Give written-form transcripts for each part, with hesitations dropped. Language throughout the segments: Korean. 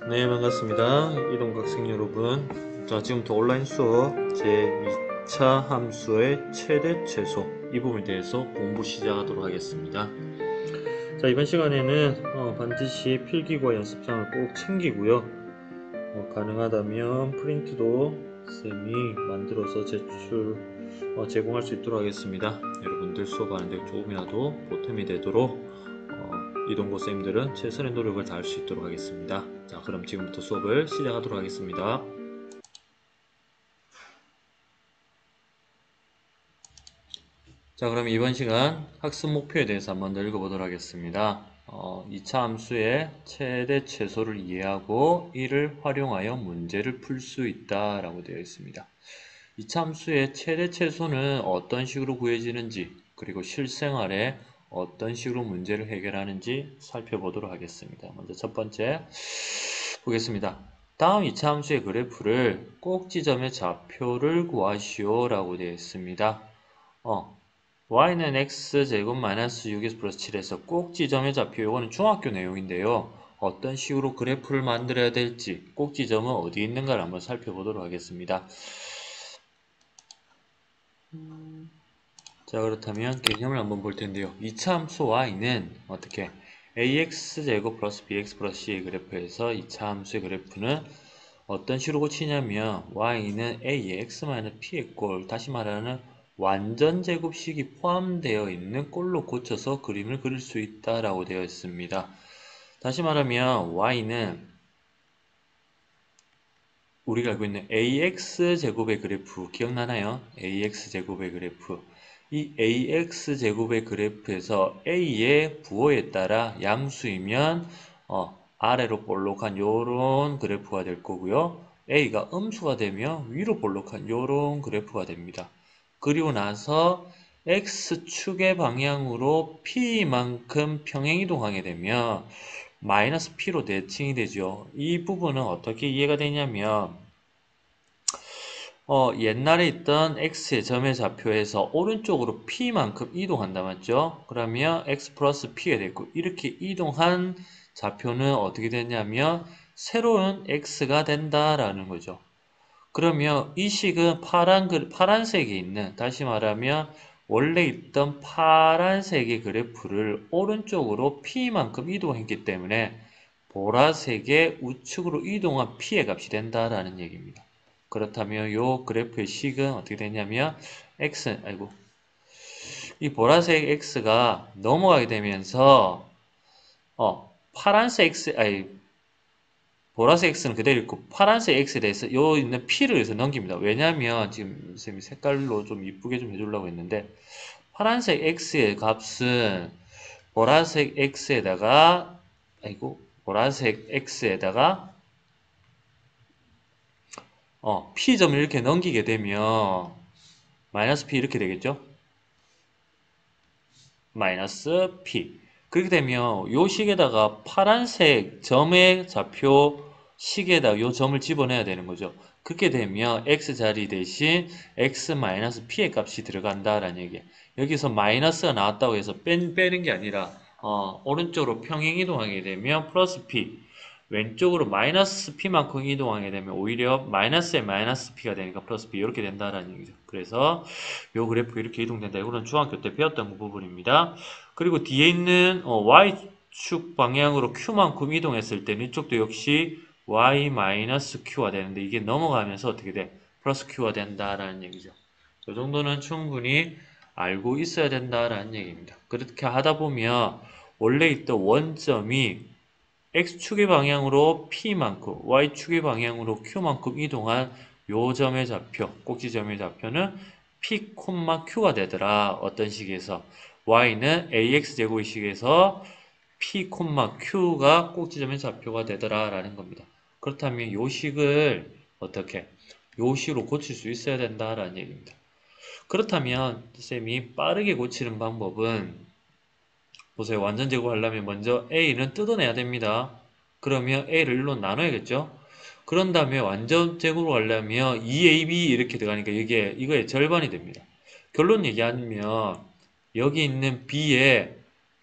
네, 반갑습니다. 이동학생 여러분. 자, 지금부터 온라인 수업 제2차 함수의 최대 최소 이 부분에 대해서 공부 시작하도록 하겠습니다. 자, 이번 시간에는 반드시 필기과 연습장을 꼭 챙기고요. 가능하다면 프린트도 쌤이 만들어서 제공할 수 있도록 하겠습니다. 여러분들 수업하는데 조금이라도 보탬이 되도록 이동고 쌤들은 최선의 노력을 다할 수 있도록 하겠습니다. 자, 그럼 지금부터 수업을 시작하도록 하겠습니다. 자, 그럼 이번 시간 학습 목표에 대해서 한번 더 읽어보도록 하겠습니다. 2차 함수의 최대 최소를 이해하고 이를 활용하여 문제를 풀 수 있다 라고 되어 있습니다. 2차 함수의 최대 최소는 어떤 식으로 구해지는지, 그리고 실생활에 어떤 식으로 문제를 해결하는지 살펴보도록 하겠습니다. 먼저 첫 번째 보겠습니다. 다음 2차 함수의 그래프를 꼭 지점의 좌표를 구하시오 라고 되어 있습니다. y는 x제곱 마이너스 6x 플러스 7에서 꼭 지점의 좌표, 이거는 중학교 내용인데요. 어떤 식으로 그래프를 만들어야 될지, 꼭 지점은 어디 있는가를 한번 살펴보도록 하겠습니다. 자, 그렇다면 개념을 한번 볼 텐데요. 2차 함수 y는 어떻게 ax제곱 플러스 bx 플러스 c의 그래프에서 2차 함수의 그래프는 어떤 식으로 고치냐면 y는 a의 x-p의 꼴, 다시 말하는 완전 제곱식이 포함되어 있는 꼴로 고쳐서 그림을 그릴 수 있다라고 되어 있습니다. 다시 말하면 y는 우리가 알고 있는 ax제곱의 그래프 기억나나요? ax제곱의 그래프. 이 ax제곱의 그래프에서 a의 부호에 따라 양수이면 아래로 볼록한 요런 그래프가 될 거고요. a가 음수가 되면 위로 볼록한 요런 그래프가 됩니다. 그리고 나서 x축의 방향으로 p만큼 평행이동하게 되면 마이너스 p로 대칭이 되죠. 이 부분은 어떻게 이해가 되냐면 옛날에 있던 x의 점의 좌표에서 오른쪽으로 p만큼 이동한다 맞죠? 그러면 x 플러스 p가 됐고, 이렇게 이동한 좌표는 어떻게 되냐면 새로운 x가 된다라는 거죠. 그러면 이 식은 파란색에 있는, 다시 말하면 원래 있던 파란색의 그래프를 오른쪽으로 p만큼 이동했기 때문에 보라색의 우측으로 이동한 p의 값이 된다라는 얘기입니다. 그렇다면 이 그래프의 식은 어떻게 되냐면 이 보라색 x가 넘어가게 되면서 파란색 x, 보라색 x는 그대로 있고 파란색 x에 대해서 요 있는 p를 해서 넘깁니다. 왜냐면 지금 쌤이 색깔로 좀 이쁘게 좀 해주려고 했는데, 파란색 x의 값은 보라색 x에다가 보라색 x에다가 p점을 이렇게 넘기게 되면 마이너스 p 이렇게 되겠죠? 마이너스 p. 그렇게 되면 요 식에다가 파란색 점의 좌표 식에다 요 점을 집어넣어야 되는 거죠. 그렇게 되면 x 자리 대신 x 마이너스 p의 값이 들어간다라는 얘기예요. 여기서 마이너스가 나왔다고 해서 빼는 게 아니라 오른쪽으로 평행 이동하게 되면 플러스 p, 왼쪽으로 마이너스 p만큼 이동하게 되면 오히려 마이너스에 마이너스 p가 되니까 플러스 p, 이렇게 된다라는 얘기죠. 그래서 요 그래프 이렇게 이동된다. 이거는 중학교 때 배웠던 부분입니다. 그리고 뒤에 있는 y축 방향으로 q만큼 이동했을 때는 이쪽도 역시 y-q가 되는데, 이게 넘어가면서 어떻게 돼? 플러스 q가 된다라는 얘기죠. 이 정도는 충분히 알고 있어야 된다라는 얘기입니다. 그렇게 하다 보면 원래 있던 원점이 x축의 방향으로 p만큼, y축의 방향으로 q만큼 이동한 요 점의 좌표, 꼭지점의 좌표는 p, q가 되더라. 어떤 식에서 y는 ax제곱의 식에서 p, q가 꼭지점의 좌표가 되더라 라는 겁니다. 그렇다면 요 식을 어떻게? 요 식으로 고칠 수 있어야 된다라는 얘기입니다. 그렇다면 쌤이 빠르게 고치는 방법은, 보세요. 완전 제곱하려면 먼저 a는 뜯어내야 됩니다. 그러면 a를 1로 나눠야겠죠? 그런 다음에 완전 제곱으로 가려면 2ab 이렇게 들어가니까 이거의 절반이 됩니다. 결론 얘기하면 여기 있는 b의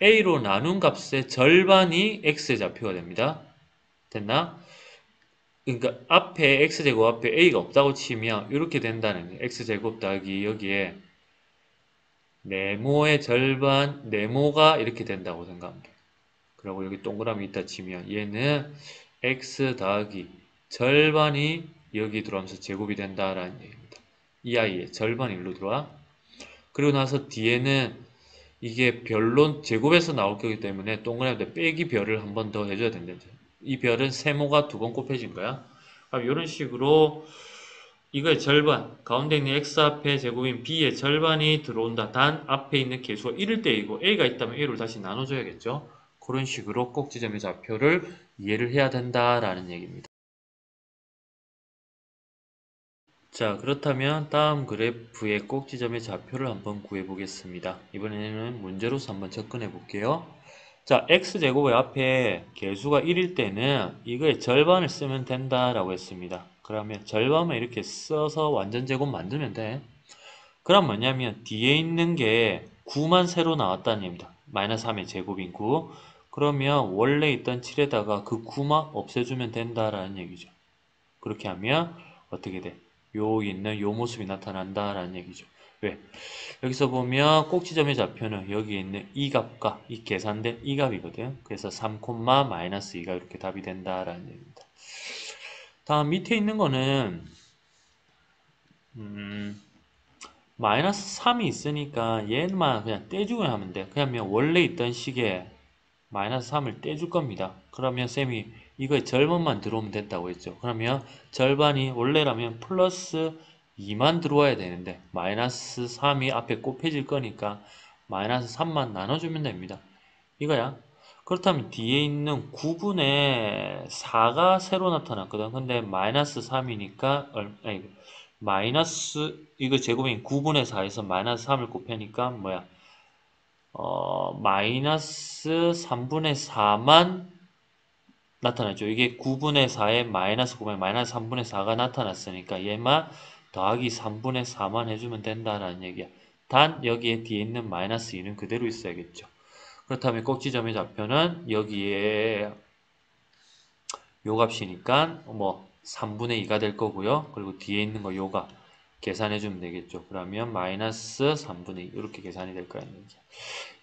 a로 나눈 값의 절반이 x의 좌표가 됩니다. 됐나? 그러니까 앞에 x제곱 앞에 a가 없다고 치면 이렇게 된다는 거예요. x제곱 더하기 여기에 네모의 절반, 네모가 이렇게 된다고 생각하면 돼요. 그리고 여기 동그라미 있다 치면 얘는 x 더하기 절반이 여기 들어오면서 제곱이 된다라는 얘기입니다. 이 아이의 절반이 일로 들어와. 그리고 나서 뒤에는 이게 별로 제곱에서 나올 거기 때문에 동그라미에 빼기 별을 한 번 더 해줘야 된다. 이 별은 세모가 두 번 곱해진 거야. 그럼 이런 식으로 이거의 절반, 가운데 있는 x 앞에 제곱인 b의 절반이 들어온다. 단 앞에 있는 개수가 1일 때이고 a가 있다면 a를 다시 나눠줘야겠죠. 그런 식으로 꼭지점의 좌표를 이해를 해야 된다라는 얘기입니다. 자, 그렇다면 다음 그래프의 꼭지점의 좌표를 한번 구해 보겠습니다. 이번에는 문제로서 한번 접근해 볼게요. 자, x제곱의 앞에 개수가 1일 때는 이거의 절반을 쓰면 된다라고 했습니다. 그러면 절반만 이렇게 써서 완전 제곱 만들면 돼. 그럼 뭐냐면 뒤에 있는 게 9만 새로 나왔다는 얘기입니다. 마이너스 3의 제곱인 9. 그러면 원래 있던 7에다가 그 9만 없애주면 된다라는 얘기죠. 그렇게 하면 어떻게 돼? 요 있는 요 모습이 나타난다라는 얘기죠. 왜? 여기서 보면 꼭지점의 좌표는 여기 있는 이 값과 이 계산된 이 값이거든. 그래서 3, 마이너스 2가 이렇게 답이 된다라는 얘기입니다. 다음 밑에 있는 거는 마이너스 3이 있으니까 얘만 그냥 떼주기만 하면 돼. 그러면 원래 있던 식에 마이너스 3을 떼줄 겁니다. 그러면 쌤이 이거의 절반만 들어오면 된다고 했죠. 그러면 절반이 원래라면 플러스 2만 들어와야 되는데 마이너스 3이 앞에 곱해질 거니까 마이너스 3만 나눠주면 됩니다. 이거야. 그렇다면 뒤에 있는 9분의 4가 새로 나타났거든. 근데 마이너스 3이니까 아니, 마이너스 이거 제곱인 9분의 4에서 마이너스 3을 곱하니까 뭐야? 마이너스 3분의 4만 나타났죠. 이게 9분의 4에 마이너스 9분의 마이너스 3분의 4가 나타났으니까 얘만 더하기 3분의 4만 해주면 된다라는 얘기야. 단 여기에 뒤에 있는 마이너스 2는 그대로 있어야겠죠. 그렇다면 꼭지점의 좌표는 여기에 요 값이니까 뭐 3분의 2가 될 거고요. 그리고 뒤에 있는 거 요가 계산해 주면 되겠죠. 그러면 마이너스 3분의 2 이렇게 계산이 될 거예요.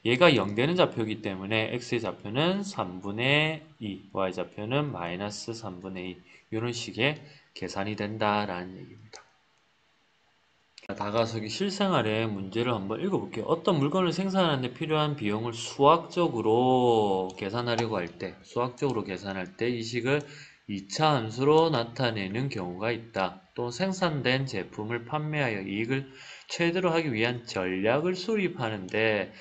얘가 0 되는 좌표이기 때문에 x의 좌표는 3분의 2, y 좌표는 마이너스 3분의 2 이런 식의 계산이 된다라는 얘기입니다. 다가서기 실생활의 문제를 한번 읽어볼게요. 어떤 물건을 생산하는 데 필요한 비용을 수학적으로 계산하려고 할 때, 수학적으로 계산할 때 이 식을 2차 함수로 나타내는 경우가 있다. 또 생산된 제품을 판매하여 이익을 최대로 하기 위한 전략을 수립하는데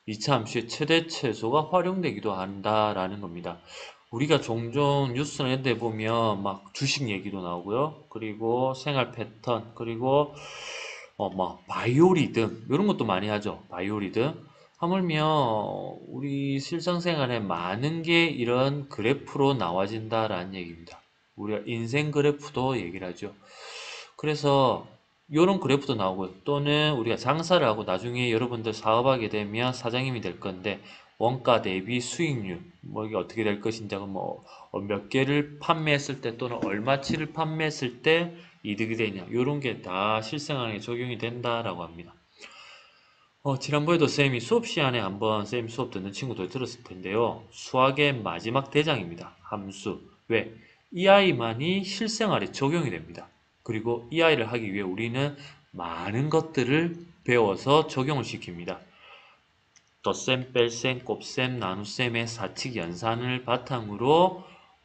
2차 함수의 최대 최소가 활용되기도 한다라는 겁니다. 우리가 종종 뉴스나 이런 데 보면 막 주식 얘기도 나오고요. 그리고 생활 패턴, 그리고 뭐 바이오리듬 이런 것도 많이 하죠. 바이오리듬. 하물며 우리 실생활에 많은 게 이런 그래프로 나와진다라는 얘기입니다. 우리가 인생 그래프도 얘기를 하죠. 그래서 이런 그래프도 나오고요. 또는 우리가 장사를 하고 나중에 여러분들 사업하게 되면 사장님이 될 건데 원가 대비 수익률 뭐 이게 어떻게 될 것인지 몇 개를 판매했을 때 또는 얼마치를 판매했을 때 이득이 되냐 이런 게 다 실생활에 적용이 된다라고 합니다. 지난번에도 쌤이 수업 시간에 한번 쌤 수업 듣는 친구들 들었을 텐데요. 수학의 마지막 대장입니다. 함수. 왜? 이 아이만이 실생활에 적용이 됩니다. 그리고 이 아이를 하기 위해 우리는 많은 것들을 배워서 적용을 시킵니다. 덧셈, 뺄셈, 곱셈, 나눗셈의 사칙 연산을 바탕으로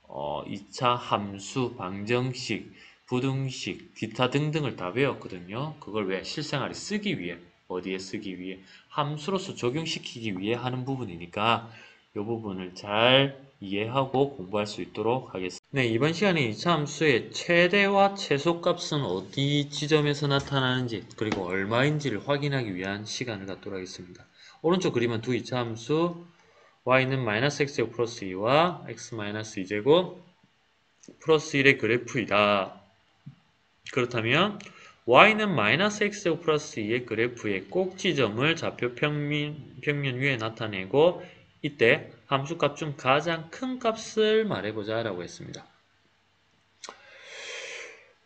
2차 함수, 방정식, 부등식, 기타 등등을 다 배웠거든요. 그걸 왜? 실생활에 쓰기 위해, 어디에 쓰기 위해, 함수로서 적용시키기 위해 하는 부분이니까 이 부분을 잘 이해하고 공부할 수 있도록 하겠습니다. 네, 이번 시간에 2차 함수의 최대와 최소값은 어디 지점에서 나타나는지 그리고 얼마인지를 확인하기 위한 시간을 갖도록 하겠습니다. 오른쪽 그림은 두 2차 함수 y는 마이너스 x제곱 플러스 2와 x 마이너스 2제곱 플러스 1의 그래프이다. 그렇다면 y는 마이너스 x제곱 플러스 2의 그래프의 꼭지점을 좌표 평면 위에 나타내고 이때 함수값 중 가장 큰 값을 말해보자 라고 했습니다.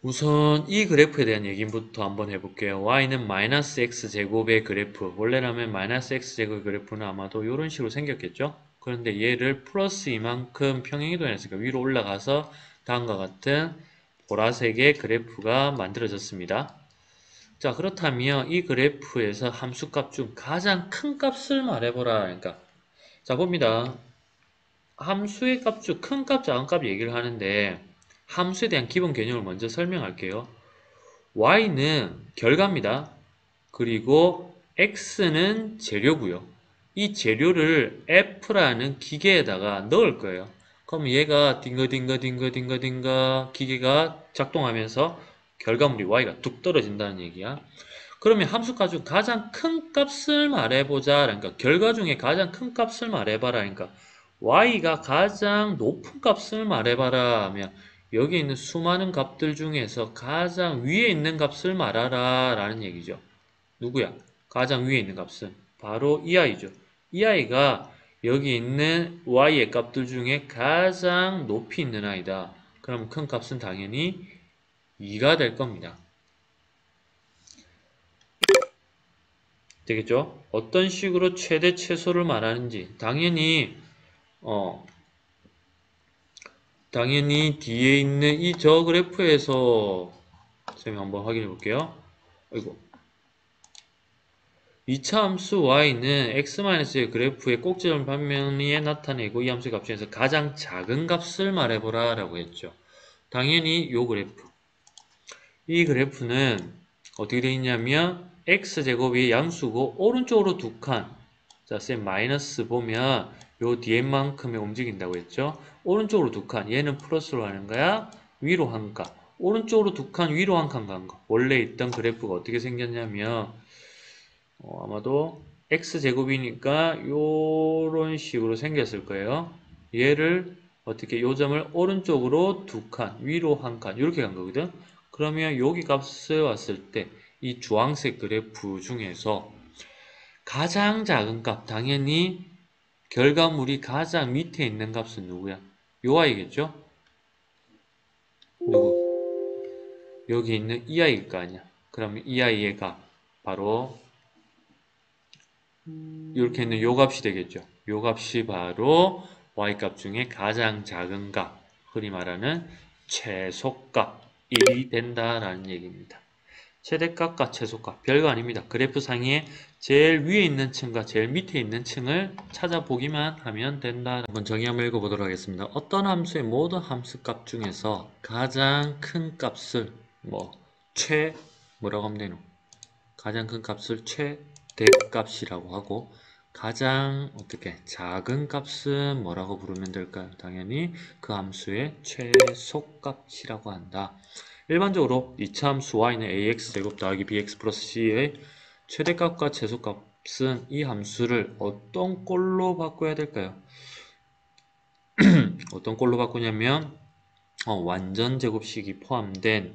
우선 이 그래프에 대한 얘기부터 한번 해볼게요. y는 마이너스 x제곱의 그래프, 원래라면 마이너스 x제곱의 그래프는 아마도 이런 식으로 생겼겠죠? 그런데 얘를 플러스 이만큼 평행이동했으니까 위로 올라가서 다음과 같은 보라색의 그래프가 만들어졌습니다. 자, 그렇다면 이 그래프에서 함수값 중 가장 큰 값을 말해보라. 그러니까 자, 봅니다. 함수의 값 중 큰 값, 작은 값 얘기를 하는데 함수에 대한 기본 개념을 먼저 설명할게요. y는 결과입니다. 그리고 x는 재료고요. 이 재료를 f라는 기계에다가 넣을 거예요. 그럼 얘가 딩거딩거 기계가 작동하면서 결과물이 y가 뚝 떨어진다는 얘기야. 그러면 함수값 중 가장 큰 값을 말해보자. 그러니까 결과 중에 가장 큰 값을 말해봐라. 그러니까 y가 가장 높은 값을 말해봐라 하면 여기 있는 수많은 값들 중에서 가장 위에 있는 값을 말하라 라는 얘기죠. 누구야? 가장 위에 있는 값은 바로 이 아이죠. 이 아이가 여기 있는 y의 값들 중에 가장 높이 있는 아이다. 그럼 큰 값은 당연히 2가 될 겁니다. 되겠죠? 어떤 식으로 최대 최소를 말하는지 당연히 뒤에 있는 이 저 그래프에서 선생님 한번 확인해 볼게요. 아이고. 2차 함수 y는 x-의 그래프의 꼭지점 반면에 나타내고 이 함수의 값 중에서 가장 작은 값을 말해보라 라고 했죠. 당연히 요 그래프. 이 그래프는 어떻게 되어 있냐면 x제곱이 양수고 오른쪽으로 두 칸. 자, 쌤 마이너스 보면 요 뒤에만큼에 움직인다고 했죠. 오른쪽으로 두 칸. 얘는 플러스로 하는 거야. 위로 한 칸. 오른쪽으로 두 칸, 위로 한 칸 간 거. 원래 있던 그래프가 어떻게 생겼냐면 아마도 x제곱이니까 요런 식으로 생겼을 거예요. 얘를 어떻게 요 점을 오른쪽으로 두 칸, 위로 한 칸 이렇게 간 거거든. 그러면 여기 값을 왔을 때 이 주황색 그래프 중에서 가장 작은 값, 당연히 결과물이 가장 밑에 있는 값은 누구야? 요 아이겠죠? 누구? 여기 있는 이 아이일 거 아니야. 그러면 이 아이의 값 바로 이렇게 있는 요 값이 되겠죠. 요 값이 바로 y값 중에 가장 작은 값, 흔히 말하는 최소값이 된다라는 얘기입니다. 최대값과 최소값, 별거 아닙니다. 그래프 상에 제일 위에 있는 층과 제일 밑에 있는 층을 찾아보기만 하면 된다. 한번 정의 한번 읽어보도록 하겠습니다. 어떤 함수의 모든 함수값 중에서 가장 큰 값을 뭐라고 하면 되노? 가장 큰 값을 최대값이라고 하고 가장 작은 값은 뭐라고 부르면 될까요? 당연히 그 함수의 최소값이라고 한다. 일반적으로 2차 함수 y는 ax제곱 더하기 bx 플러스 c의 최대값과 최소값은 이 함수를 어떤 꼴로 바꿔야 될까요? 어떤 꼴로 바꾸냐면 완전 제곱식이 포함된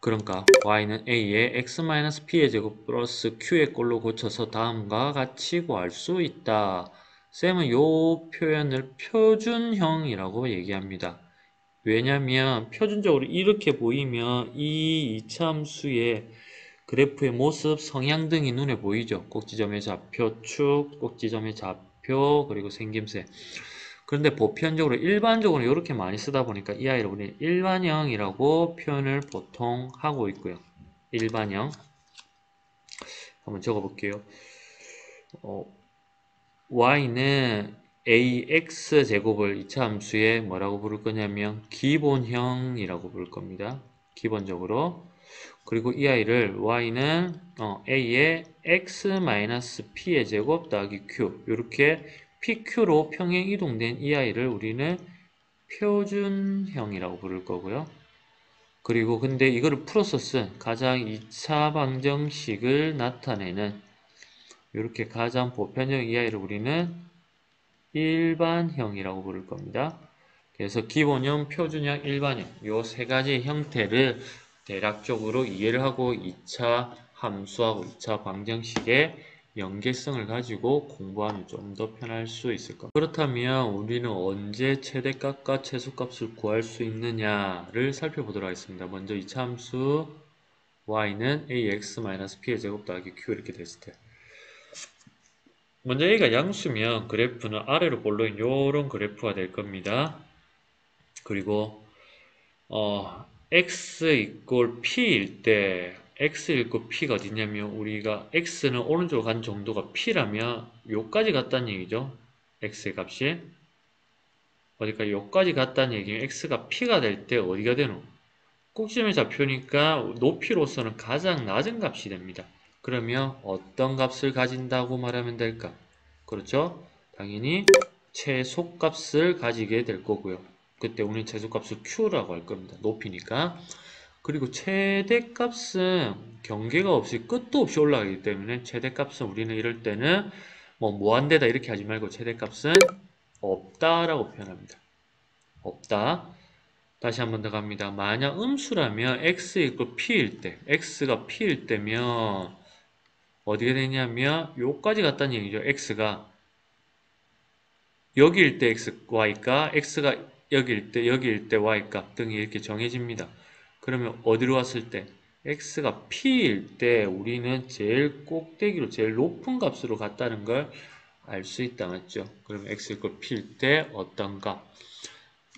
그러니까 y는 a의 x-p의 제곱 플러스 q의 꼴로 고쳐서 다음과 같이 구할 수 있다. 쌤은 요 표현을 표준형이라고 얘기합니다. 왜냐면 표준적으로 이렇게 보이면 이 이차함수의 그래프의 모습, 성향 등이 눈에 보이죠. 꼭지점의 좌표, 축, 꼭지점의 좌표, 그리고 생김새. 그런데 보편적으로 일반적으로 이렇게 많이 쓰다 보니까 이 아이를 우리 일반형이라고 표현을 보통 하고 있고요. 일반형 한번 적어볼게요. y는 ax제곱을 2차 함수에 뭐라고 부를 거냐면 기본형이라고 부를 겁니다. 기본적으로. 그리고 이 아이를 y는 a의 x-p의 제곱 더하기 q 이렇게 pq로 평행 이동된 이 아이를 우리는 표준형이라고 부를 거고요. 그리고 근데 이거를 풀어서 쓴 가장 2차 방정식을 나타내는 이렇게 가장 보편적 이 아이를 우리는 일반형이라고 부를 겁니다. 그래서 기본형, 표준형, 일반형 이 세 가지 형태를 대략적으로 이해를 하고 2차 함수하고 2차 방정식의 연계성을 가지고 공부하면 좀 더 편할 수 있을 겁니다. 그렇다면 우리는 언제 최대값과 최소값을 구할 수 있느냐를 살펴보도록 하겠습니다. 먼저 이차 함수 y는 ax-p의 제곱 더하기 q 이렇게 됐을 때, 먼저 a가 양수면 그래프는 아래로 볼록인 요런 그래프가 될 겁니다. 그리고 x 이꼴 p일 때 x 이꼴 p가 어디냐면, 우리가 x는 오른쪽으로 간 정도가 p라면 요까지 갔다는 얘기죠. x의 값이 어디까지, 요까지 갔다는 얘기면 x가 p가 될 때 어디가 되노? 꼭지점의 좌표니까 높이로서는 가장 낮은 값이 됩니다. 그러면 어떤 값을 가진다고 말하면 될까? 그렇죠? 당연히 최소값을 가지게 될 거고요. 그때 우리는 최소값을 q라고 할 겁니다. 높이니까. 그리고 최대값은 경계가 없이 끝도 없이 올라가기 때문에, 최대값은 우리는 이럴 때는 뭐 무한대다 이렇게 하지 말고 최대값은 없다라고 표현합니다. 없다. 다시 한 번 더 갑니다. 만약 음수라면 x 이퀄 p일 때, x가 p일 때면 어디가 되냐면 요까지 갔다는 얘기죠. x가 여기일 때 x, y값, x가 여기일 때 y값 등이 이렇게 정해집니다. 그러면 어디로 왔을 때, x가 p일 때 우리는 제일 꼭대기로 제일 높은 값으로 갔다는 걸 알 수 있다, 맞죠? 그러면 x 이퀄 p일 때 어떤 값?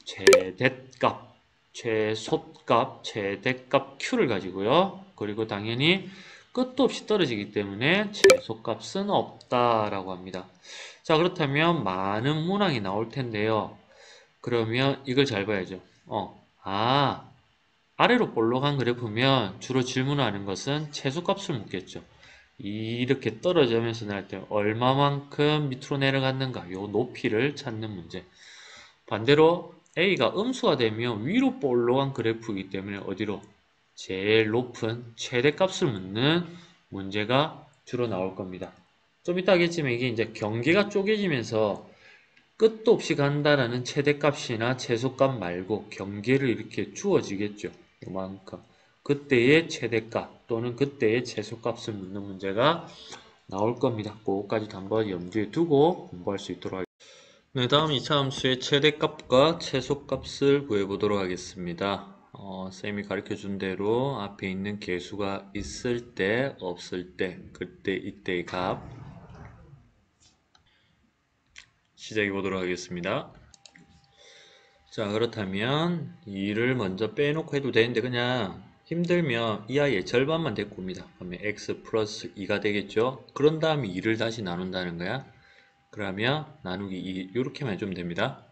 최대값, 최소값, 최대값 q를 가지고요. 그리고 당연히 끝도 없이 떨어지기 때문에 최소값은 없다라고 합니다. 자, 그렇다면 많은 문항이 나올 텐데요. 그러면 이걸 잘 봐야죠. 아래로 볼록한 그래프면 주로 질문하는 것은 최소값을 묻겠죠. 이렇게 떨어지면서 날 때 얼마만큼 밑으로 내려갔는가, 요 높이를 찾는 문제. 반대로 A가 음수가 되면 위로 볼록한 그래프이기 때문에 어디로? 제일 높은 최대값을 묻는 문제가 주로 나올 겁니다. 좀 이따 하겠지만 이게 이제 경계가 쪼개지면서 끝도 없이 간다라는 최대값이나 최소값 말고 경계를 이렇게 주어지겠죠. 요만큼. 그때의 최대값 또는 그때의 최소값을 묻는 문제가 나올 겁니다. 그거까지도 한번 염두에 두고 공부할 수 있도록 하겠습니다. 네, 다음 2차 함수의 최대값과 최소값을 구해보도록 하겠습니다. 쌤이 가르쳐준 대로 앞에 있는 개수가 있을 때, 없을 때, 그때, 이때의 값 시작해 보도록 하겠습니다. 자, 그렇다면 2를 먼저 빼놓고 해도 되는데 그냥 힘들면 이 아이의 절반만 데리고 옵니다. 그러면 x 플러스 2가 되겠죠? 그런 다음에 2를 다시 나눈다는 거야. 그러면 나누기 2 이렇게만 해주면 됩니다.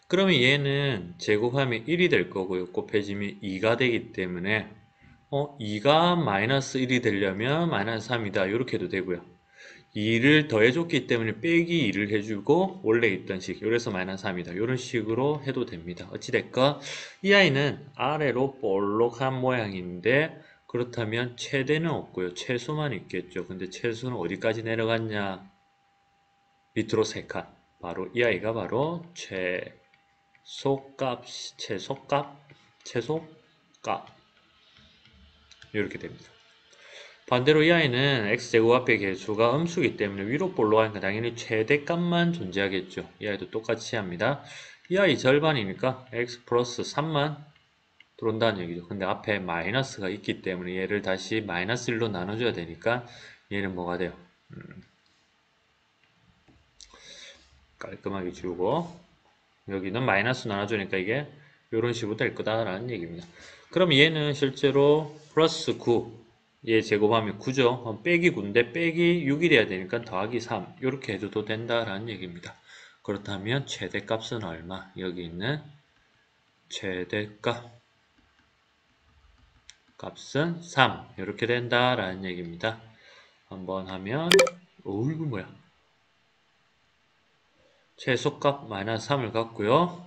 그러면 얘는 제곱하면 1이 될 거고요. 곱해지면 2가 되기 때문에 2가 마이너스 1이 되려면 마이너스 3이다. 이렇게 해도 되고요. 2를 더해줬기 때문에 빼기 2를 해주고 원래 있던 식, 그래서 마이너스 3이다. 이런 식으로 해도 됩니다. 어찌됐건 이 아이는 아래로 볼록한 모양인데, 그렇다면 최대는 없고요. 최소만 있겠죠. 근데 최소는 어디까지 내려갔냐? 밑으로 3칸. 바로 이 아이가 바로 최소값 이렇게 됩니다. 반대로 이 아이는 x제곱 앞에 개수가 음수이기 때문에 위로 볼록하니까 당연히 최대값만 존재하겠죠. 이 아이도 똑같이 합니다. 이 아이 절반이니까 x 플러스 3만 들어온다는 얘기죠. 근데 앞에 마이너스가 있기 때문에 얘를 다시 마이너스 1로 나눠줘야 되니까 얘는 뭐가 돼요? 깔끔하게 지우고, 여기는 마이너스 나눠주니까 이게 이런 식으로 될 거다라는 얘기입니다. 그럼 얘는 실제로 플러스 9, 얘 제곱하면 9죠. 빼기 9인데 빼기 6이 돼야 되니까 더하기 3 이렇게 해줘도 된다라는 얘기입니다. 그렇다면 최대값은 얼마? 여기 있는 최대값 값은 3 이렇게 된다라는 얘기입니다. 한번 하면 이거 뭐야? 최소값 마이너스 3을 갖고요.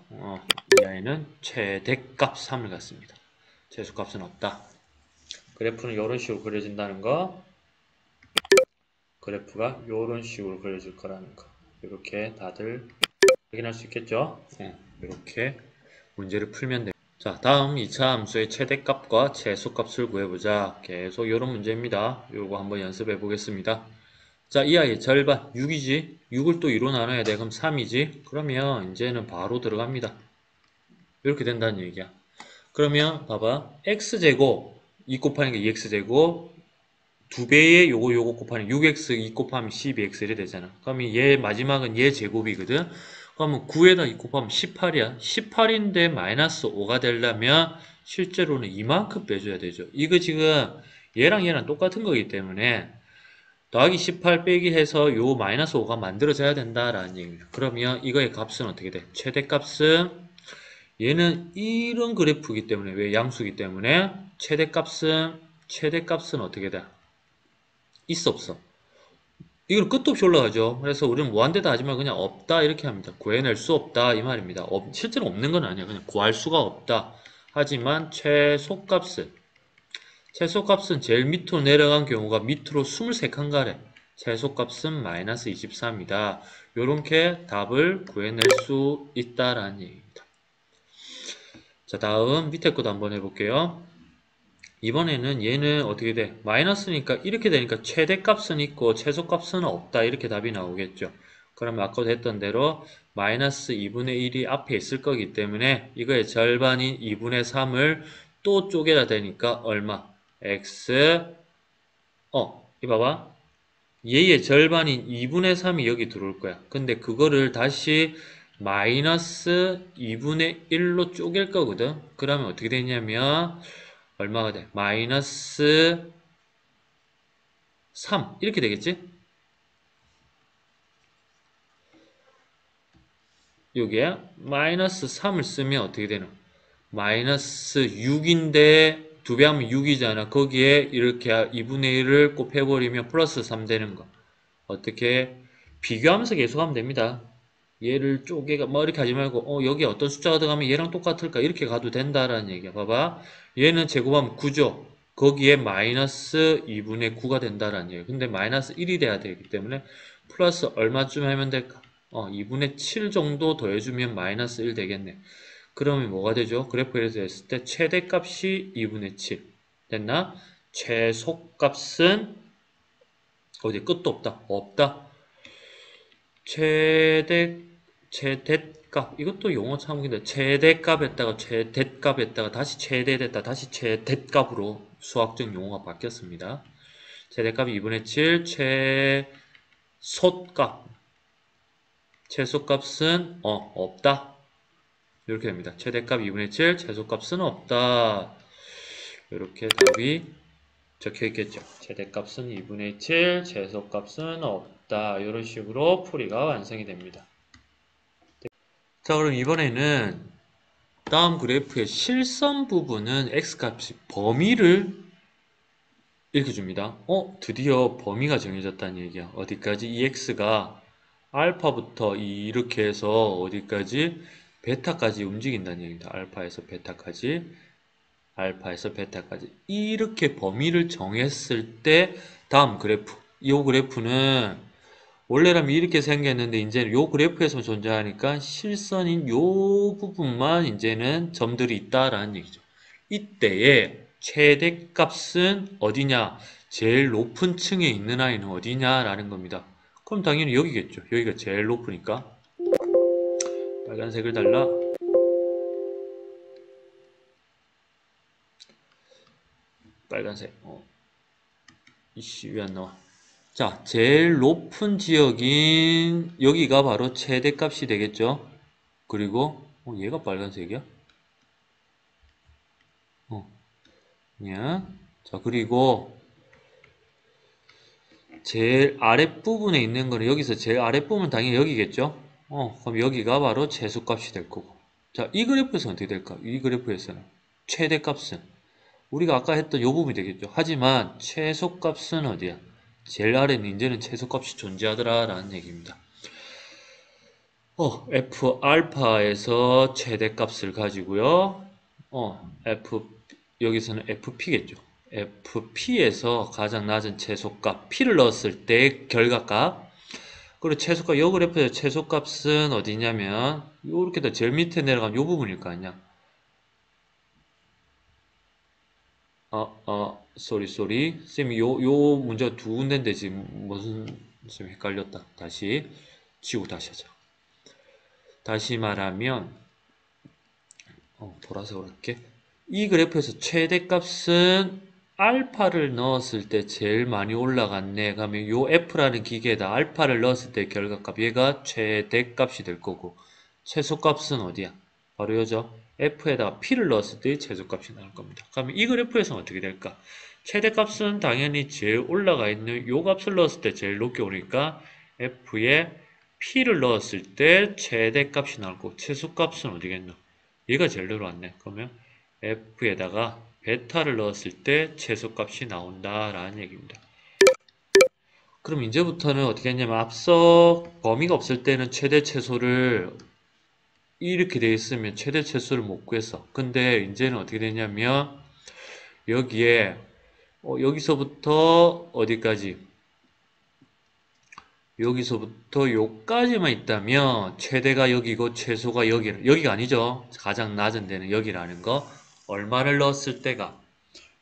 이 아이는 최대값 3을 갖습니다. 최소값은 없다. 그래프는 이런 식으로 그려진다는 거, 그래프가 이런 식으로 그려질 거라는 거, 이렇게 다들 확인할 수 있겠죠? 이렇게 문제를 풀면 됩니다. 자, 다음 2차 함수의 최대값과 최소값을 구해보자. 계속 이런 문제입니다. 이거 한번 연습해 보겠습니다. 자, 이 아이의 절반 6이지. 6을 또 2로 나눠야 돼. 그럼 3이지. 그러면 이제는 바로 들어갑니다. 이렇게 된다는 얘기야. 그러면 봐봐. x제곱 2 곱하는 게 2x제곱 2배의 요거 곱하면 6x 2 곱하면 12x 이래 되잖아. 그러면 얘 마지막은 얘 제곱이거든. 그러면 9에다 2 곱하면 18이야. 18인데 마이너스 5가 되려면 실제로는 이만큼 빼줘야 되죠. 이거 지금 얘랑 똑같은 거기 때문에 더하기 18 빼기 해서 요 마이너스 5가 만들어져야 된다라는 얘기입니다. 그러면 이거의 값은 어떻게 돼? 최대값은 얘는 이런 그래프이기 때문에 왜 양수이기 때문에 최대값은 어떻게 돼? 있어 없어? 이건 끝도 없이 올라가죠. 그래서 우리는 무한대다 하지 말고 그냥 없다 이렇게 합니다. 구해낼 수 없다 이 말입니다. 실제로 없는 건 아니야. 그냥 구할 수가 없다. 하지만 최소값은 제일 밑으로 내려간 경우가 밑으로 23칸 가래. 최소값은 마이너스 23이다. 요렇게 답을 구해낼 수 있다라는 얘기입니다. 자, 다음 밑에 것도 한번 해볼게요. 이번에는 얘는 어떻게 돼? 마이너스니까 이렇게 되니까 최대값은 있고 최소값은 없다. 이렇게 답이 나오겠죠. 그러면 아까도 했던 대로 마이너스 2분의 1이 앞에 있을 거기 때문에 이거의 절반인 2분의 3을 또 쪼개야 되니까 얼마? x 이 봐봐. 얘의 절반인 2분의 3이 여기 들어올 거야. 근데 그거를 다시 마이너스 2분의 1로 쪼갤 거거든. 그러면 어떻게 되냐면 얼마가 돼? 마이너스 3 이렇게 되겠지? 여기에 마이너스 3을 쓰면 어떻게 되노? 마이너스 6인데 2배 하면 6이잖아. 거기에 이렇게 2분의 1을 곱해버리면 플러스 3 되는 거. 어떻게? 비교하면서 계속하면 됩니다. 얘를 쪼개가 뭐 이렇게 하지 말고 여기 어떤 숫자가 들어가면 얘랑 똑같을까 이렇게 가도 된다라는 얘기야. 봐봐. 얘는 제곱하면 9죠. 거기에 마이너스 2분의 9가 된다라는 얘기야. 근데 마이너스 1이 돼야 되기 때문에 플러스 얼마쯤 하면 될까? 2분의 7 정도 더해주면 마이너스 1 되겠네. 그러면 뭐가 되죠? 그래프에서 했을 때 최대값이 2분의 7 됐나? 최소값은 어디 끝도 없다. 없다. 최대값 이것도 용어 참고인데 최대값에다가 다시 최대됐다 다시 최대값으로 수학적 용어가 바뀌었습니다. 최대값이 2분의 7 최소값은 없다 이렇게 됩니다. 최대값 2분의 7 최소값은 없다 이렇게 답이 적혀 있겠죠. 최대값은 2분의 7 최소값은 없다 이런 식으로 풀이가 완성이 됩니다. 자, 그럼 이번에는 다음 그래프의 실선 부분은 x값이 범위를 이렇게 줍니다. 드디어 범위가 정해졌다는 얘기야. 어디까지? 이 x가 알파부터 이렇게 해서 어디까지? 베타까지 움직인다는 얘기입니다. 알파에서 베타까지. 이렇게 범위를 정했을 때 다음 그래프. 이 그래프는 원래라면 이렇게 생겼는데 이제는 요 그래프에서 존재하니까 실선인 요 부분만 이제는 점들이 있다라는 얘기죠. 이때의 최대값은 어디냐? 제일 높은 층에 있는 아이는 어디냐라는 겁니다. 그럼 당연히 여기겠죠. 여기가 제일 높으니까. 빨간색을 달라. 빨간색. 이씨 왜 안 나와? 자, 제일 높은 지역인 여기가 바로 최대값이 되겠죠. 그리고 얘가 빨간색이야? 야. 자, 그리고 제일 아랫부분에 있는 거는 여기서 제일 아랫부분은 당연히 여기겠죠? 그럼 여기가 바로 최소값이 될 거고. 자, 이 그래프에서는 어떻게 될까? 이 그래프에서는 최대값은 우리가 아까 했던 이 부분이 되겠죠. 하지만 최소값은 어디야? 제일 아래는 이제는 최소값이 존재하더라 라는 얘기입니다. F 알파에서 최대값을 가지고요. 여기서는 FP겠죠. FP에서 가장 낮은 최소값 P를 넣었을 때 결과값 그리고 최소값 요 그래프의 최소값은 어디냐면 요렇게 더 제일 밑에 내려가면 요 부분일 거 아니야. 쏘리 쌤이 요 문제가 두 군데인데 지금 무슨 좀 헷갈렸다. 다시 지우고 다시 하자. 다시 말하면 보라색으로 할게. 이 그래프에서 최대값은 알파를 넣었을 때 제일 많이 올라갔네. 그러면 요 F라는 기계에다 알파를 넣었을 때 결과값 얘가 최대값이 될 거고 최소값은 어디야? 바로 요죠. F에다가 P를 넣었을 때 최소값이 나올 겁니다. 그러면 이 그래프에서는 어떻게 될까? 최대값은 당연히 제일 올라가 있는 요 값을 넣었을 때 제일 높게 오니까 F에 P를 넣었을 때 최대값이 나올 거고 최소값은 어디겠노? 얘가 제일 들어왔네. 그러면 F에다가 베타를 넣었을 때 최소값이 나온다라는 얘기입니다. 그럼 이제부터는 어떻게 했냐면 앞서 범위가 없을 때는 최대 최소를 이렇게 되어 있으면 최대 최소를 못 구했어. 근데 이제는 어떻게 되냐면 여기에 여기서부터 어디까지? 여기서부터 요까지만 있다면 최대가 여기고 최소가 여기가 아니죠. 가장 낮은 데는 여기라는 거. 얼마를 넣었을 때가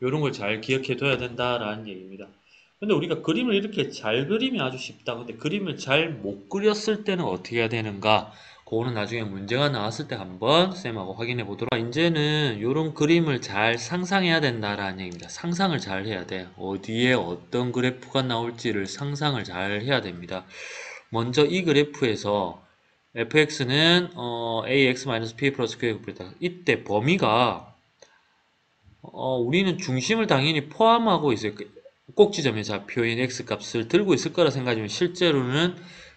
이런 걸 잘 기억해 둬야 된다라는 얘기입니다. 근데 우리가 그림을 이렇게 잘 그리면 아주 쉽다. 근데 그림을 잘 못 그렸을 때는 어떻게 해야 되는가? 그거는 나중에 문제가 나왔을 때 한번 쌤하고 확인해 보도록. 이제는 이런 그림을 잘 상상해야 된다라는 얘기입니다. 상상을 잘 해야 돼. 어디에 어떤 그래프가 나올지를 상상을 잘 해야 됩니다. 먼저 이 그래프에서 fx는 ax-p 플러스 qx 다 이때 범위가 우리는 중심을 당연히 포함하고 있어요. 꼭지점의 좌표인 x값을 들고 있을 거라 생각하지만 실제로는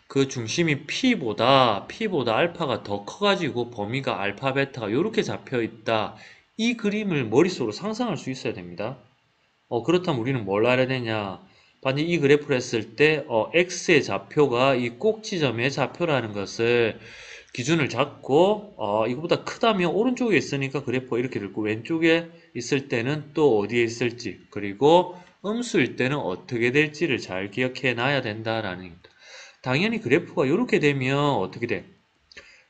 그 중심이 p보다 알파가 더 커가지고 범위가 알파, 베타가 이렇게 잡혀 있다. 이 그림을 머릿속으로 상상할 수 있어야 됩니다. 그렇다면 우리는 뭘 알아야 되냐? 반드시 이 그래프를 했을 때 x의 좌표가 이 꼭지점의 좌표라는 것을 기준을 잡고 이거보다 크다면 오른쪽에 있으니까 그래프가 이렇게 들고 왼쪽에 있을 때는 또 어디에 있을지 그리고 음수일 때는 어떻게 될지를 잘 기억해 놔야 된다라는 겁니다. 당연히 그래프가 이렇게 되면 어떻게 돼?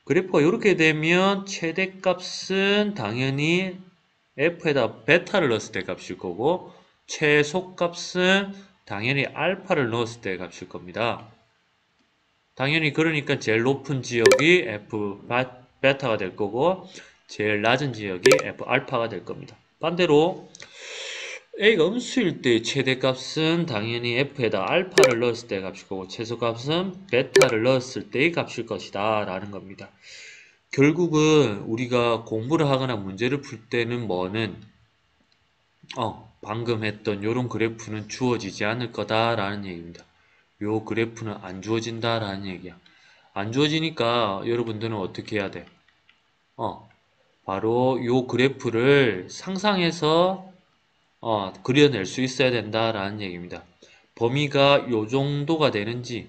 그래프가 이렇게 되면 최대값은 당연히 f에다 베타를 넣었을 때 값일 거고 최소값은 당연히 알파를 넣었을 때 값일 겁니다. 당연히 그러니까 제일 높은 지역이 f 베타가 될 거고 제일 낮은 지역이 f 알파가 될 겁니다. 반대로 a가 음수일 때 최대값은 당연히 f에다 알파를 넣었을 때 값일 거고 최소값은 베타를 넣었을 때의 값일 것이다 라는 겁니다. 결국은 우리가 공부를 하거나 문제를 풀 때는 뭐는 방금 했던 요런 그래프는 주어지지 않을 거다라는 얘기입니다. 요 그래프는 안 주어진다라는 얘기야. 안 주어지니까 여러분들은 어떻게 해야 돼? 바로 요 그래프를 상상해서 그려낼 수 있어야 된다라는 얘기입니다. 범위가 요 정도가 되는지,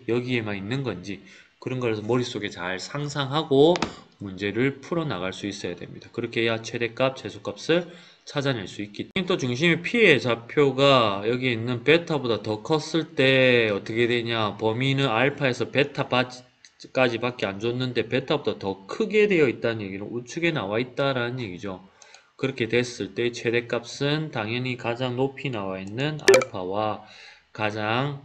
여기에만 있는 건지, 그런 걸 머릿속에 잘 상상하고 문제를 풀어나갈 수 있어야 됩니다. 그렇게 해야 최대값, 최소값을 찾아낼 수 있기 때문에 또 중심의 P의 좌표가 여기 있는 베타보다 더 컸을 때 어떻게 되냐? 범위는 알파에서 베타까지 밖에 안 줬는데 베타보다 더 크게 되어 있다는 얘기는 우측에 나와 있다라는 얘기죠. 그렇게 됐을 때 최대값은 당연히 가장 높이 나와 있는 알파와 가장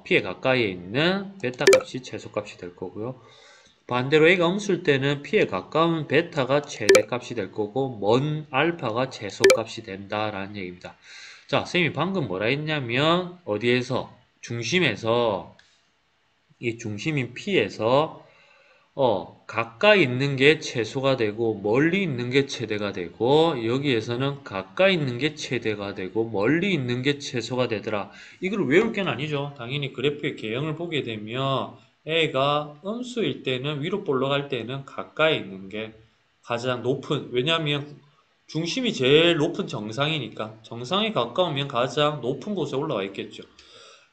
P에 가까이에 있는 베타 값이 최소값이 될 거고요. 반대로 A가 음수일 때는 P에 가까운 베타가 최대값이 될 거고 먼 알파가 최소값이 된다라는 얘기입니다. 자, 쌤이 방금 뭐라 했냐면 어디에서? 중심에서 이 중심인 P에서 가까이 있는 게 최소가 되고 멀리 있는 게 최대가 되고 여기에서는 가까이 있는 게 최대가 되고 멀리 있는 게 최소가 되더라. 이걸 외울 게 아니죠. 당연히 그래프의 개형을 보게 되면 A가 음수일 때는 위로 올라갈 때는 가까이 있는 게 가장 높은 왜냐하면 중심이 제일 높은 정상이니까 정상에 가까우면 가장 높은 곳에 올라와 있겠죠.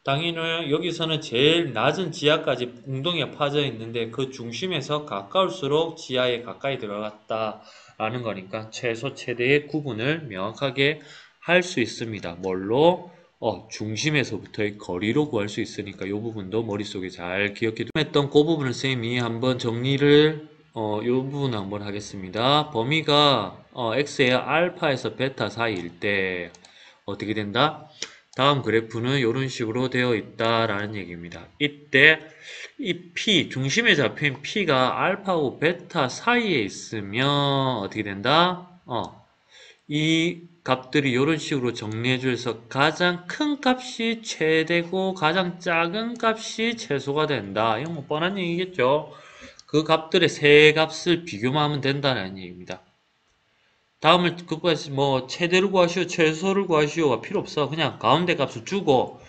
당연히 여기서는 제일 낮은 지하까지 웅덩이가 파져 있는데 그 중심에서 가까울수록 지하에 가까이 들어갔다라는 거니까 최소 최대의 구분을 명확하게 할 수 있습니다. 뭘로? 중심에서부터의 거리로 구할 수 있으니까 이 부분도 머릿속에 잘 기억해 두했던 그 부분을 쌤이 한번 정리를 이 부분 한번 하겠습니다. 범위가 x의 알파에서 베타 사이일 때 어떻게 된다? 다음 그래프는 이런 식으로 되어 있다라는 얘기입니다. 이때 이 P, 중심에 잡힌 P가 알파하고 베타 사이에 있으면 어떻게 된다? 이 값들이 이런 식으로 정리해 줘서 가장 큰 값이 최대고 가장 작은 값이 최소가 된다. 이건 뭐 뻔한 얘기겠죠. 그 값들의 세 값을 비교만 하면 된다는 얘기입니다. 다음을 그것까지 뭐 최대를 구하시오, 최소를 구하시오가 필요 없어. 그냥 가운데 값을 주고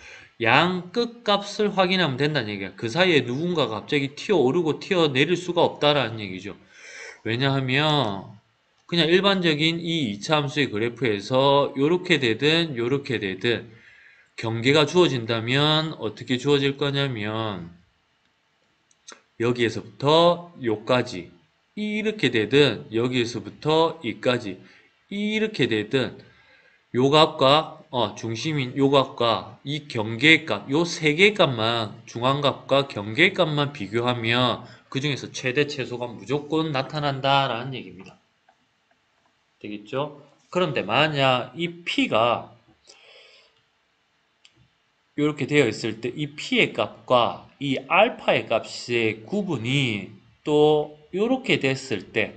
양 끝 값을 확인하면 된다는 얘기야. 그 사이에 누군가가 갑자기 튀어오르고 튀어내릴 수가 없다라는 얘기죠. 왜냐하면 그냥 일반적인 이 2차 함수의 그래프에서 요렇게 되든 요렇게 되든 경계가 주어진다면 어떻게 주어질 거냐면 여기에서부터 요까지 이렇게 되든 여기에서부터 이까지 이렇게 되든 요 값과 중심인 요 값과 이 경계의 값, 요 세 개의 값만 중앙값과 경계의 값만 비교하면 그 중에서 최대 최소가 무조건 나타난다라는 얘기입니다. 되겠죠? 그런데 만약 이 P가 이렇게 되어 있을 때 이 P의 값과 이 알파의 값의 구분이 또 이렇게 됐을 때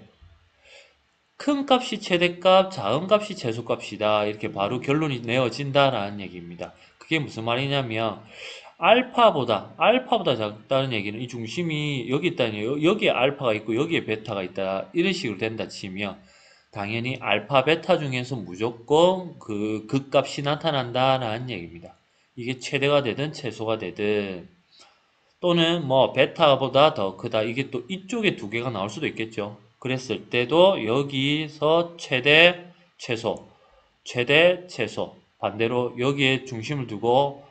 큰 값이 최대값, 작은 값이 최소값이다. 이렇게 바로 결론이 내어진다라는 얘기입니다. 그게 무슨 말이냐면 알파보다 작다는 얘기는 이 중심이 여기 있다니 여기에 알파가 있고 여기에 베타가 있다. 이런 식으로 된다 치면 당연히 알파, 베타 중에서 무조건 그 극값이 나타난다라는 얘기입니다. 이게 최대가 되든 최소가 되든 또는 뭐 베타보다 더 크다. 이게 또 이쪽에 두 개가 나올 수도 있겠죠. 그랬을 때도 여기서 최대, 최소, 최대, 최소. 반대로 여기에 중심을 두고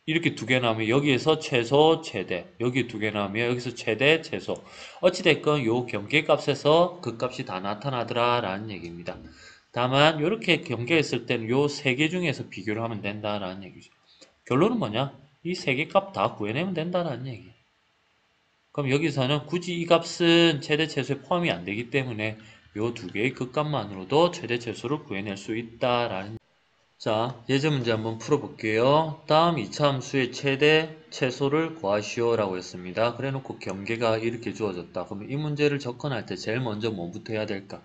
이렇게 두 개 나오면 여기에서 최소, 최대. 여기 두 개 나오면 여기서 최대, 최소. 어찌됐건 요 경계값에서 그 값이 다 나타나더라라는 얘기입니다. 다만 이렇게 경계했을 때는 요 세 개 중에서 비교를 하면 된다라는 얘기죠. 결론은 뭐냐? 이 세 개 값 다 구해내면 된다라는 얘기예요. 그럼 여기서는 굳이 이 값은 최대 최소에 포함이 안 되기 때문에 요 두 개의 극값만으로도 최대 최소를 구해낼 수 있다라는. 자, 예제 문제 한번 풀어볼게요. 다음 2차 함수의 최대 최소를 구하시오 라고 했습니다. 그래 놓고 경계가 이렇게 주어졌다. 그러면 이 문제를 접근할 때 제일 먼저 뭐부터 해야 될까?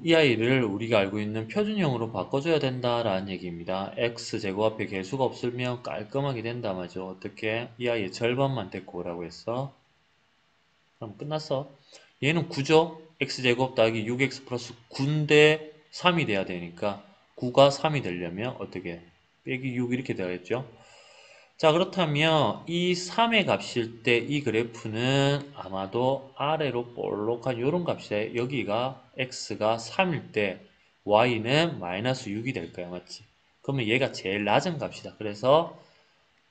이 아이를 우리가 알고 있는 표준형으로 바꿔줘야 된다라는 얘기입니다. x제곱 앞에 개수가 없으면 깔끔하게 된다 말이죠. 어떻게? 이 아이의 절반만 데리고 오라고 했어. 그럼 끝났어. 얘는 9죠? x제곱 더하기 6x 플러스 9인데 3이 돼야 되니까 9가 3이 되려면 어떻게? 빼기 6 이렇게 되겠죠? 자, 그렇다면 이 3의 값일 때 이 그래프는 아마도 아래로 볼록한 이런 값에 여기가 x가 3일 때 y는 마이너스 6이 될 거야, 맞지? 그러면 얘가 제일 낮은 값이다. 그래서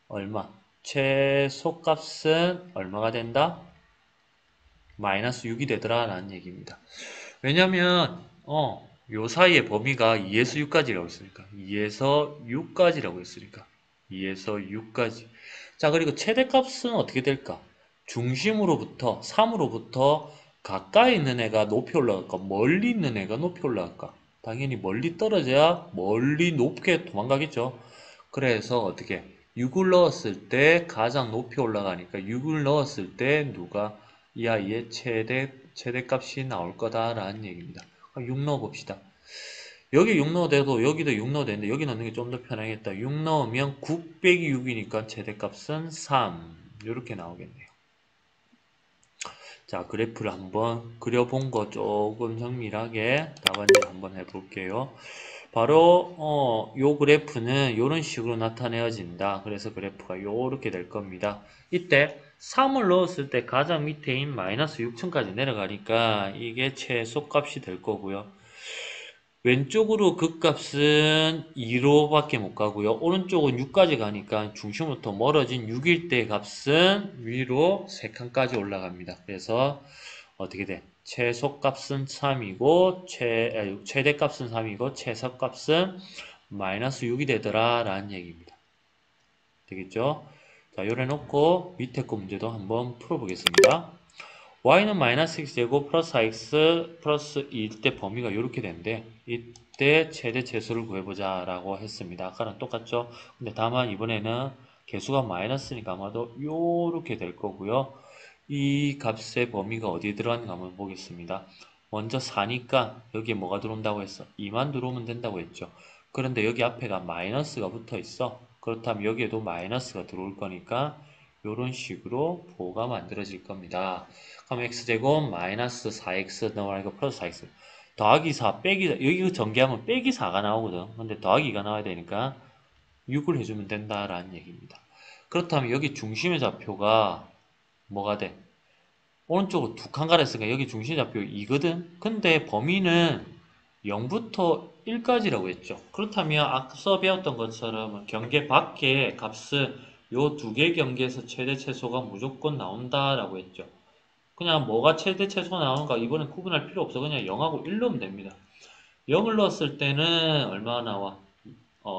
얼마? 최소값은 얼마가 된다? 마이너스 6이 되더라 라는 얘기입니다. 왜냐면 요 사이의 범위가 2에서 6까지라고 했으니까 2에서 6까지라고 했으니까 2에서 6까지. 자, 그리고 최대값은 어떻게 될까? 중심으로부터 3으로부터 가까이 있는 애가 높이 올라갈까? 멀리 있는 애가 높이 올라갈까? 당연히 멀리 떨어져야 멀리 높게 도망가겠죠. 그래서 어떻게 6을 넣었을 때 가장 높이 올라가니까 6을 넣었을 때 누가 이 아이의 최대값이 나올 거다라는 얘기입니다. 6 넣어봅시다. 여기 6 넣어도 여기도 6 넣어도 되는데 여기 넣는 게 좀 더 편하겠다. 6 넣으면 9 빼기 6이니까 최대값은 3 이렇게 나오겠네요. 자, 그래프를 한번 그려본 거 조금 정밀하게 답안지 한번 해볼게요. 바로 요 그래프는 이런 식으로 나타내어진다. 그래서 그래프가 요렇게 될 겁니다. 이때 3을 넣었을 때 가장 밑에인 마이너스 6층까지 내려가니까 이게 최소값이 될 거고요. 왼쪽으로 극값은 2로밖에 못 가고요. 오른쪽은 6까지 가니까 중심부터 멀어진 6일 때 값은 위로 3칸까지 올라갑니다. 그래서 어떻게 돼? 최소값은 3이고 최대값은 3이고 최소값은 마이너스 6이 되더라 라는 얘기입니다. 되겠죠? 자, 요래 놓고 밑에 거 문제도 한번 풀어보겠습니다. y는 마이너스 x제곱 플러스 x 플러스 2일 때 범위가 이렇게 되는데 이 때 최대 최소를 구해보자 라고 했습니다. 아까랑 똑같죠? 근데 다만 이번에는 개수가 마이너스니까 아마도 요렇게 될 거고요. 이 값의 범위가 어디에 들어가는가 한번 보겠습니다. 먼저 4니까 여기에 뭐가 들어온다고 했어? 2만 들어오면 된다고 했죠. 그런데 여기 앞에가 마이너스가 붙어 있어. 그렇다면 여기에도 마이너스가 들어올 거니까 이런 식으로 보가 만들어질 겁니다. 그럼 x제곱 마이너스 4x 넘어가니까 플러스 4x 더하기 4 빼기 4 여기 전개하면 빼기 4가 나오거든. 근데 더하기가 나와야 되니까 6을 해주면 된다라는 얘기입니다. 그렇다면 여기 중심의 좌표가 뭐가 돼? 오른쪽으로 두 칸 가렸으니까 여기 중심 좌표 2거든? 근데 범위는 0부터 1까지라고 했죠. 그렇다면 앞서 배웠던 것처럼 경계 밖의 값은 요 두 개 경계에서 최대 최소가 무조건 나온다라고 했죠. 그냥 뭐가 최대 최소가 나오는가 이번엔 구분할 필요 없어. 그냥 0하고 1 넣으면 됩니다. 0을 넣었을 때는 얼마나 나와?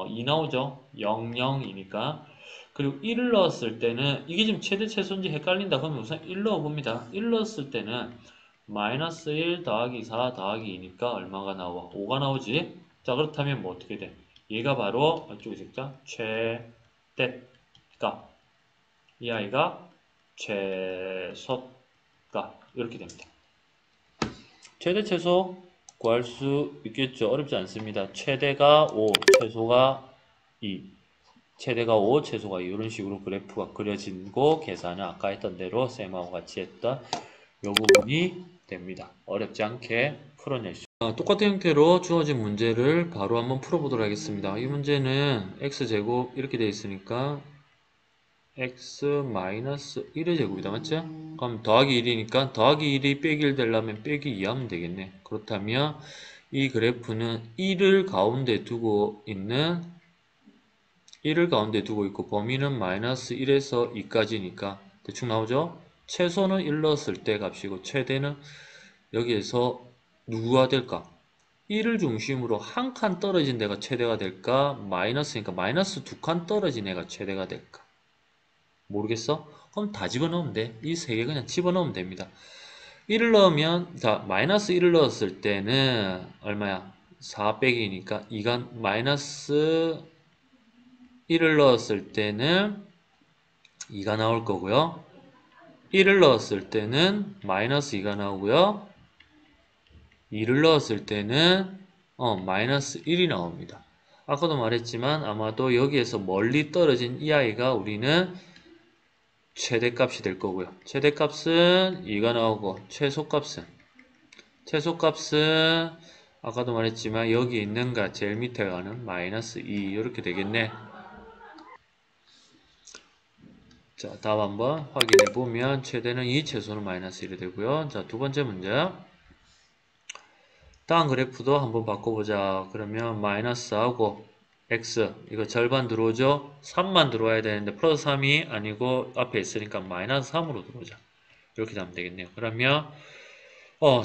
2 나오죠? 0, 0이니까. 그리고 1을 넣었을 때는 이게 지금 최대 최소인지 헷갈린다. 그러면 우선 1 넣어봅니다. 1 넣었을 때는 마이너스 1 더하기 4 더하기 2니까 얼마가 나와? 5가 나오지? 자, 그렇다면 뭐 어떻게 돼? 얘가 바로 이쪽에 적자 최대값. 이 아이가 최소값. 이렇게 됩니다. 최대 최소 구할 수 있겠죠. 어렵지 않습니다. 최대가 5, 최소가 2. 최대가 5, 최소가 2 이런 식으로 그래프가 그려지고 계산은 아까 했던 대로 쌤하고 같이 했던 이 부분이 됩니다. 어렵지 않게 풀어낼 수 똑같은 형태로 주어진 문제를 바로 한번 풀어보도록 하겠습니다. 이 문제는 x제곱 이렇게 되어 있으니까 x-1의 제곱이다. 맞죠? 그럼 더하기 1이니까 더하기 1이 빼기 1 되려면 빼기 2 하면 되겠네. 그렇다면 이 그래프는 1을 가운데 두고 있는 1을 가운데 두고 있고 범위는 마이너스 1에서 2까지니까 대충 나오죠? 최소는 1 넣었을 때 값이고 최대는 여기에서 누구가 될까? 1을 중심으로 한 칸 떨어진 데가 최대가 될까? 마이너스니까 마이너스 두 칸 떨어진 애가 최대가 될까? 모르겠어? 그럼 다 집어넣으면 돼. 이 세 개 그냥 집어넣으면 됩니다. 1을 넣으면, 자, 마이너스 1을 넣었을 때는 얼마야? 4 빼기니까 2가 마이너스 1을 넣었을 때는 2가 나올 거고요. 1을 넣었을 때는 마이너스 2가 나오고요. 2를 넣었을 때는 마이너스 1이 나옵니다. 아까도 말했지만 아마도 여기에서 멀리 떨어진 이 아이가 우리는 최대값이 될 거고요. 최대값은 2가 나오고 최소값은 아까도 말했지만 여기 있는가 제일 밑에 가는 마이너스 2 이렇게 되겠네. 자, 답 한번 확인해 보면 최대는 2, 최소는 마이너스 1이 되고요. 자, 두 번째 문제. 다음 그래프도 한번 바꿔보자. 그러면 마이너스하고 x 이거 절반 들어오죠? 3만 들어와야 되는데 플러스 3이 아니고 앞에 있으니까 마이너스 3으로 들어오자. 이렇게 하면 되겠네요. 그러면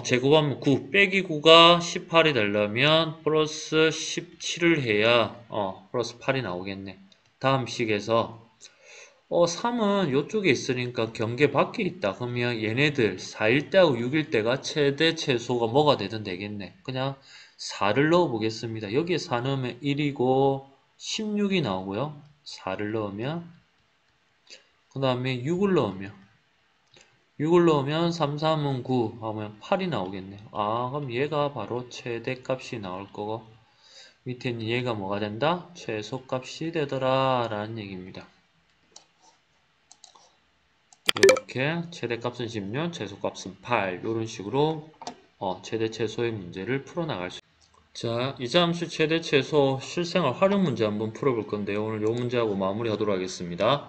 제곱하면 9 빼기 9가 18이 되려면 플러스 17을 해야 플러스 8이 나오겠네. 다음 식에서 3은 이쪽에 있으니까 경계 밖에 있다. 그러면 얘네들 4일 때하고 6일 때가 최대 최소가 뭐가 되든 되겠네. 그냥 4를 넣어 보겠습니다. 여기에 4 넣으면 1이고 16이 나오고요. 4를 넣으면 그 다음에 6을 넣으면 3, 3은 9 하면 8이 나오겠네. 그럼 얘가 바로 최대값이 나올 거고 밑에 있는 얘가 뭐가 된다? 최소값이 되더라 라는 얘기입니다. 이렇게 최대값은 16, 최소값은 8 이런 식으로 최대 최소의 문제를 풀어나갈 수 있습니다. 자, 이자함수 최대 최소 실생활 활용 문제 한번 풀어볼 건데요. 오늘 이 문제하고 마무리하도록 하겠습니다.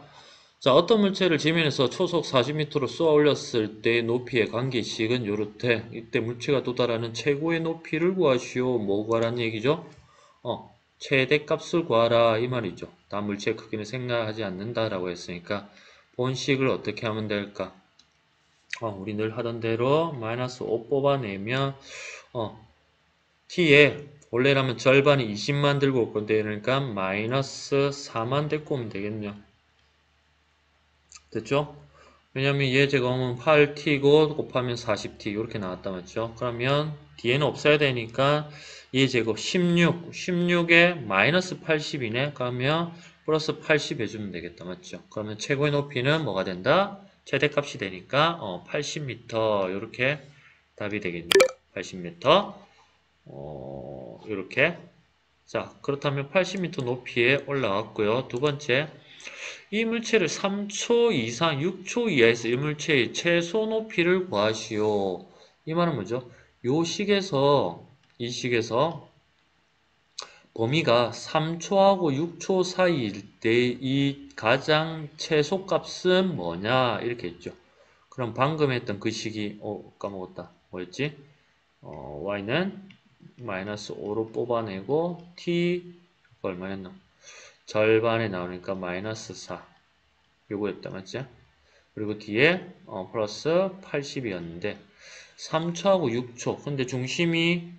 자, 어떤 물체를 지면에서 초속 40m로 쏘아 올렸을 때 높이의 관계식은 요렇대. 이때 물체가 도달하는 최고의 높이를 구하시오. 뭐 구하라는 얘기죠? 최대값을 구하라 이 말이죠. 다음 물체의 크기는 생각하지 않는다라고 했으니까 본식을 어떻게 하면 될까? 우리 늘 하던 대로 마이너스 5 뽑아내면 t에 원래라면 절반이 20만 들고 올 건데 그러니까 마이너스 4만 데리고 오면 되겠네요. 됐죠? 왜냐면 얘 제곱은 8t고 곱하면 40t 이렇게 나왔다 맞죠? 그러면 뒤에는 없어야 되니까 얘 제곱 16에 마이너스 80이네. 그러면 플러스 80 해주면 되겠다 맞죠? 그러면 최고의 높이는 뭐가 된다? 최대값이 되니까 80m 이렇게 답이 되겠네요. 80m 이렇게 자 그렇다면 80m 높이에 올라왔고요. 두 번째 이 물체를 3초 이상 6초 이하에서 이 물체의 최소 높이를 구하시오. 이 말은 뭐죠? 이 식에서 범위가 3초하고 6초 사이일 때 이 가장 최소값은 뭐냐 이렇게 했죠. 그럼 방금 했던 그 식이 까먹었다. 뭐였지? y는 마이너스 5로 뽑아내고 t 얼마였나? 절반에 나오니까 마이너스 4 요거였다 맞죠? 그리고 뒤에 플러스 80이었는데 3초하고 6초 근데 중심이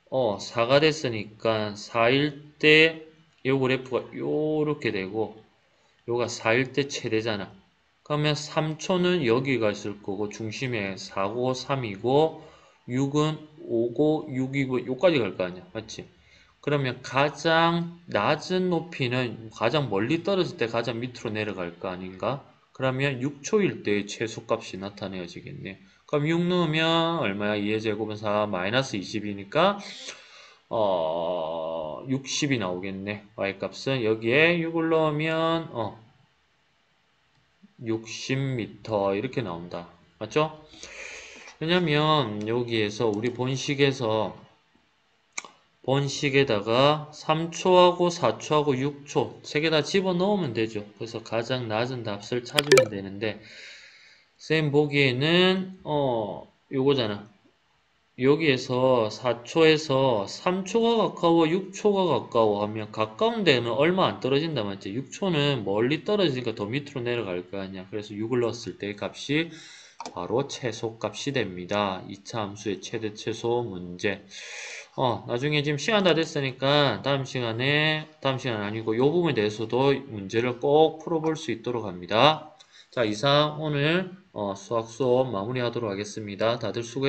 4가 됐으니까 4일 때 요 그래프가 요렇게 되고 요가 4일 때 최대잖아. 그러면 3초는 여기가 있을 거고 중심에 4고 3이고 6은 5고 6이고 요까지 갈 거 아니야. 맞지? 그러면 가장 낮은 높이는 가장 멀리 떨어질 때 가장 밑으로 내려갈 거 아닌가? 그러면 6초일 때의 최소값이 나타내어지겠네. 그럼 6 넣으면 얼마야? 2의 제곱은 4 마이너스 20이니까 60이 나오겠네. y값은 여기에 6을 넣으면 60m 이렇게 나온다. 맞죠? 왜냐면 여기에서 우리 본식에다가 3초하고 4초하고 6초 세 개 다 집어넣으면 되죠. 그래서 가장 낮은 값을 찾으면 되는데 쌤 보기에는 요거잖아. 여기에서 4초에서 3초가 가까워 6초가 가까워 하면 가까운 데는 얼마 안 떨어진다 맞지? 6초는 멀리 떨어지니까 더 밑으로 내려갈 거 아니야. 그래서 6을 넣었을 때 값이 바로 최소값이 됩니다. 2차 함수의 최대 최소 문제. 나중에 지금 시간 다 됐으니까 다음 시간 아니고 요 부분에 대해서도 문제를 꼭 풀어볼 수 있도록 합니다. 자, 이상 오늘 수학 수업 마무리하도록 하겠습니다. 다들 수고했습니다.